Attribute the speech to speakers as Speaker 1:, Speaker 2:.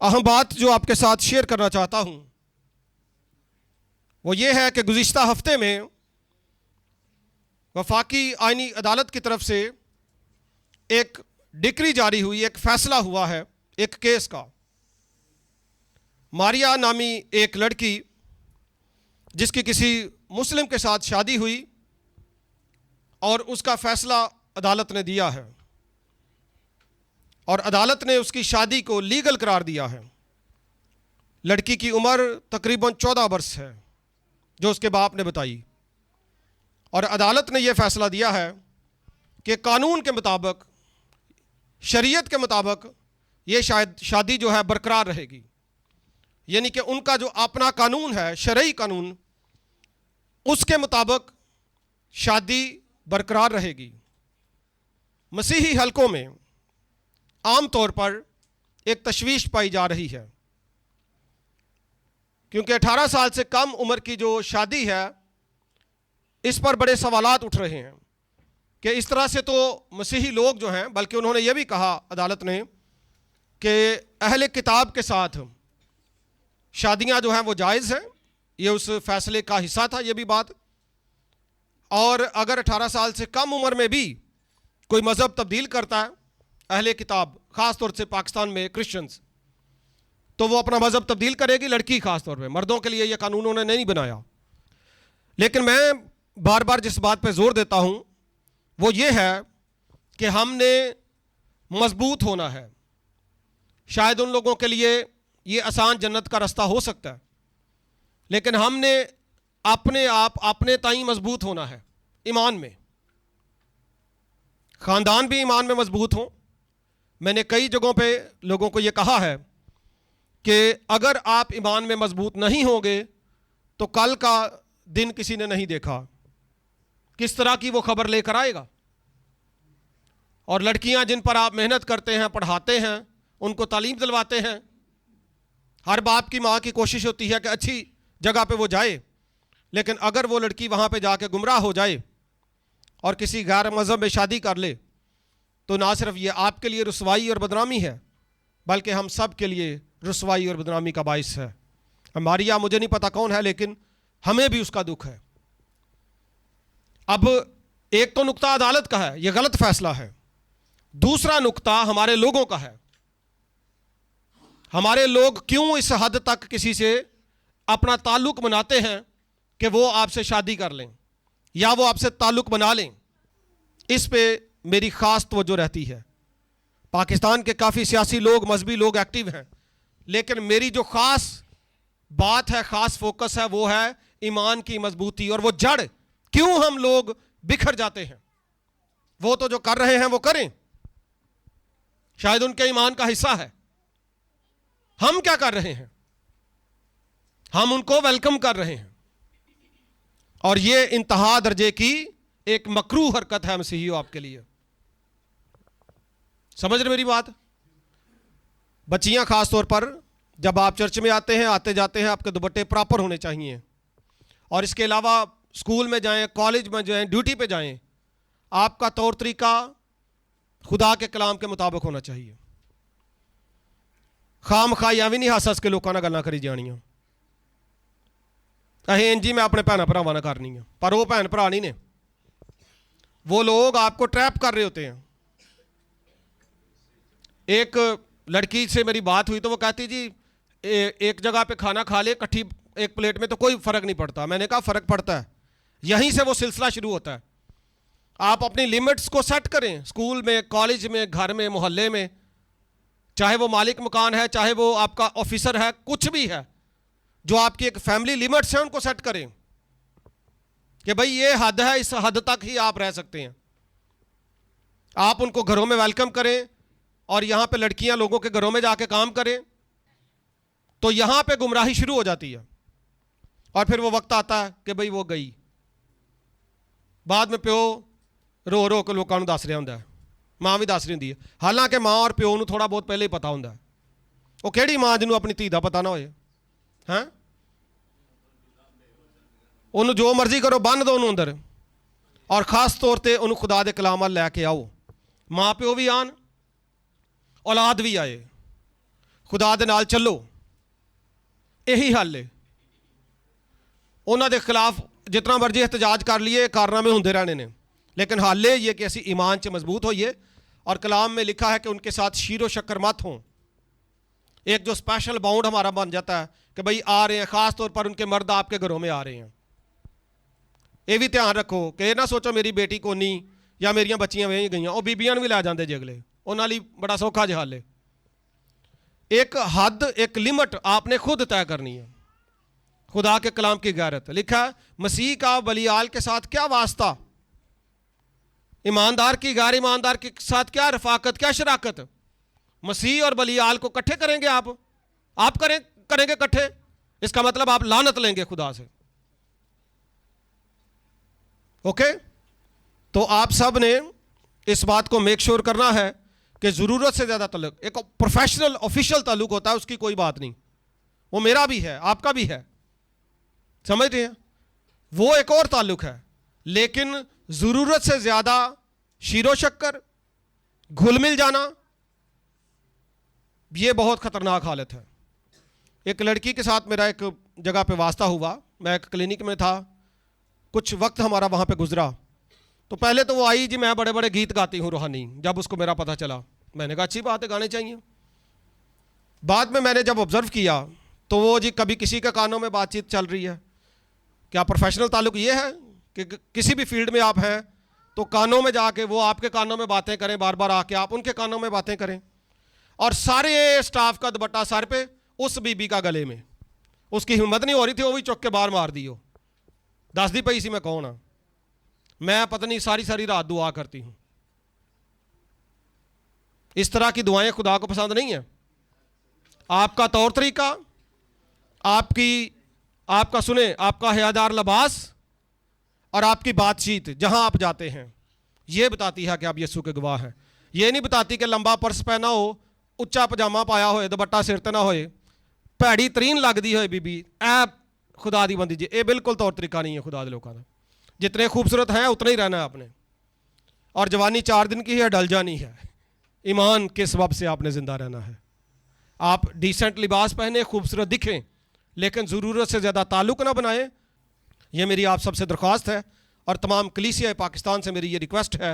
Speaker 1: अहम बात जो आपके साथ शेयर करना चाहता हूं वो ये है कि गुज़िश्ता हफ्ते में वफाकी आइनी अदालत की तरफ से एक डिक्री जारी हुई, एक फ़ैसला हुआ है एक केस का। मारिया नामी एक लड़की जिसकी किसी मुस्लिम के साथ शादी हुई और उसका फ़ैसला अदालत ने दिया है और अदालत ने उसकी शादी को लीगल करार दिया है। लड़की की उम्र तकरीबन 14 वर्ष है जो उसके बाप ने बताई, और अदालत ने यह फ़ैसला दिया है कि कानून के मुताबिक, शरीयत के मुताबिक ये शायद शादी जो है बरकरार रहेगी। यानी कि उनका जो अपना कानून है, शरई कानून, उसके मुताबिक शादी बरकरार रहेगी। मसीही हलकों में आम तौर पर एक तशवीश पाई जा रही है क्योंकि 18 साल से कम उम्र की जो शादी है इस पर बड़े सवालात उठ रहे हैं कि इस तरह से तो मसीही लोग जो हैं, बल्कि उन्होंने ये भी कहा अदालत ने कि अहले किताब के साथ शादियां जो हैं वो जायज़ हैं। ये उस फैसले का हिस्सा था ये भी बात। और अगर 18 साल से कम उम्र में भी कोई मज़हब तब्दील करता है, अहले किताब ख़ास तौर से पाकिस्तान में क्रिश्चियंस, तो वो अपना मज़हब तब्दील करेगी। लड़की ख़ास तौर पे, मर्दों के लिए ये कानून उन्होंने नहीं बनाया। लेकिन मैं बार बार जिस बात पे ज़ोर देता हूँ वो ये है कि हमने मजबूत होना है। शायद उन लोगों के लिए ये आसान जन्नत का रास्ता हो सकता है, लेकिन हमने अपने आप अपने ताई मजबूत होना है ईमान में। ख़ानदान भी ईमान में मजबूत हों। मैंने कई जगहों पे लोगों को ये कहा है कि अगर आप ईमान में मजबूत नहीं होंगे तो कल का दिन किसी ने नहीं देखा, किस तरह की वो खबर लेकर आएगा। और लड़कियां जिन पर आप मेहनत करते हैं, पढ़ाते हैं, उनको तालीम दिलवाते हैं, हर बाप की माँ की कोशिश होती है कि अच्छी जगह पे वो जाए, लेकिन अगर वो लड़की वहाँ पे जाके गुमराह हो जाए और किसी गैर मज़हब में शादी कर ले तो ना सिर्फ ये आपके लिए रुसवाई और बदनामी है, बल्कि हम सब के लिए रुसवाई और बदनामी का बाइस है। मारिया मुझे नहीं पता कौन है, लेकिन हमें भी उसका दुख है। अब एक तो नुक्ता अदालत का है, यह गलत फैसला है। दूसरा नुक्ता हमारे लोगों का है। हमारे लोग क्यों इस हद तक किसी से अपना ताल्लुक बनाते हैं कि वो आपसे शादी कर लें या वो आपसे ताल्लुक बना लें। इस पे मेरी ख़ास तवज्जो रहती है। पाकिस्तान के काफ़ी सियासी लोग, मजहबी लोग एक्टिव हैं, लेकिन मेरी जो ख़ास बात है, ख़ास फोकस है, वो है ईमान की मजबूती और वो जड़। क्यों हम लोग बिखर जाते हैं? वो तो जो कर रहे हैं वो करें, शायद उनके ईमान का हिस्सा है। हम क्या कर रहे हैं? हम उनको वेलकम कर रहे हैं, और ये इंतहा दर्जे की एक मकरूह हरकत है मसीहियों आपके लिए। समझ रहे मेरी बात? बच्चियां खास तौर पर जब आप चर्च में आते हैं, आते जाते हैं, आपके दुपट्टे प्रॉपर होने चाहिए। और इसके अलावा स्कूल में जाएं, कॉलेज में जाएं, ड्यूटी पे जाएं, आपका तौर तरीका खुदा के कलाम के मुताबिक होना चाहिए। खाम खाया भी नहीं हस हस के लोगों ना गल्लां करी जानियां। अहें इंजी मैं अपने भैन भरावां नाल करनी है, पर वो भैन भरा नहीं ने। वो लोग आपको ट्रैप कर रहे होते हैं। एक लड़की से मेरी बात हुई तो वो कहती जी एक जगह पे खाना खा ले इकट्ठी एक प्लेट में तो कोई फ़र्क नहीं पड़ता। मैंने कहा फ़र्क पड़ता है। यहीं से वो सिलसिला शुरू होता है। आप अपनी लिमिट्स को सेट करें, स्कूल में, कॉलेज में, घर में, मोहल्ले में, चाहे वो मालिक मकान है, चाहे वो आपका ऑफिसर है, कुछ भी है, जो आपकी एक फैमिली लिमिट्स हैं उनको सेट करें कि भाई ये हद है, इस हद तक ही आप रह सकते हैं। आप उनको घरों में वेलकम करें, और यहाँ पे लड़कियाँ लोगों के घरों में जाके काम करें, तो यहाँ पे गुमराही शुरू हो जाती है। और फिर वो वक्त आता है कि भाई वो गई, बाद में प्यो रो रो के लोगों को दस रहा होंगे, माँ भी दस रही होंगी है। हालांकि माँ और प्यो को थोड़ा बहुत पहले ही पता होंगे। वो किहड़ी माँ जिन्होंने अपनी धी का पता ना होए हैं, उन्होंने जो मर्जी करो, बन दो उन्होंने अंदर, और खास तौर पर उन्होंने खुदा के कलाम वाल लैके आओ। माँ प्यो भी आन, औलाद भी आए, खुदा दे नाल चलो, यही हल है। उन्हां दे खिलाफ जितना मर्जी एहतजाज कर लिए, कारनामे होंदे रहने ने, लेकिन हल ये कि असी ईमान च मजबूत होइए। और कलाम में लिखा है कि उनके साथ शीरो शक्कर मत हों। एक जो स्पेशल बाउंड हमारा बन जाता है कि भाई आ रहे हैं, ख़ास तौर पर उनके मर्द आपके घरों में आ रहे हैं। ये भी ध्यान रखो कि ना सोचो मेरी बेटी को नहीं या मेरिया बच्चियां वही गई, वो बीबियां भी लै जाते जे अगले, उन्होंने लिए बड़ा सौखा जिहा हल है। एक हद, एक लिमिट आपने खुद तय करनी है। खुदा के कलाम की गैरत लिखा है, मसीह का बलियाल के साथ क्या वास्ता, ईमानदार की गैर ईमानदार के साथ क्या रफाकत, क्या शराकत। मसीह और बलियाल को इकट्ठे करेंगे आप करेंगे इकट्ठे, इसका मतलब आप लानत लेंगे खुदा से। ओके, तो आप सब ने इस बात को मेक श्योर करना है कि ज़रूरत से ज़्यादा ताल्लुक, एक प्रोफेशनल ऑफिशियल ताल्लुक होता है, उसकी कोई बात नहीं, वो मेरा भी है, आपका भी है, समझ रहे हैं, वो एक और ताल्लुक है। लेकिन ज़रूरत से ज़्यादा शीरो शक्कर, घुल मिल जाना, ये बहुत ख़तरनाक हालत है। एक लड़की के साथ मेरा एक जगह पे वास्ता हुआ, मैं एक क्लिनिक में था, कुछ वक्त हमारा वहाँ पे गुजरा। तो पहले तो वो आई जी मैं बड़े बड़े गीत गाती हूँ रूहानी, जब उसको मेरा पता चला मैंने कहा अच्छी बात है, गाने चाहिए। बाद में मैंने जब ऑब्ज़र्व किया तो वो जी कभी किसी के कानों में बातचीत चल रही है। क्या प्रोफेशनल ताल्लुक ये है कि किसी भी फील्ड में आप हैं तो कानों में जाके वो आपके कानों में बातें करें, बार बार आके आप उनके कानों में बातें करें, और सारे स्टाफ का दुपट्टा सर पे, उस बीबी का गले में। उसकी हिम्मत नहीं हो रही थी, वो भी चुक के बाहर मार दी। हो दस दी पई सी मैं कौन हाँ, मैं पता नहीं सारी सारी रात दुआ करती हूँ। इस तरह की दुआएं खुदा को पसंद नहीं है। आपका तौर तरीका, आपका सुने, आपका हयादार लिबास और आपकी बातचीत जहां आप जाते हैं, यह बताती है कि आप यीशु के गवाह हैं। ये नहीं बताती कि लंबा पर्स पहना हो, उच्चा पजामा पाया होए, दुपट्टा सिर ते ना होए, भैड़ी तरीन लगती होए बीबी, ऐ खुदा दी बंदी जी। ये बिल्कुल तौर तरीका नहीं है खुदा दे लोगों का। जितने खूबसूरत हैं उतना ही रहना है आपने, और जवानी 4 दिन की है, डल जानी है। ईमान के सबब से आपने ज़िंदा रहना है। आप डिसेंट लिबास पहने, खूबसूरत दिखें, लेकिन ज़रूरत से ज़्यादा ताल्लुक़ ना बनाएं। ये मेरी आप सबसे दरख्वास्त है, और तमाम कलीसिया पाकिस्तान से मेरी ये रिक्वेस्ट है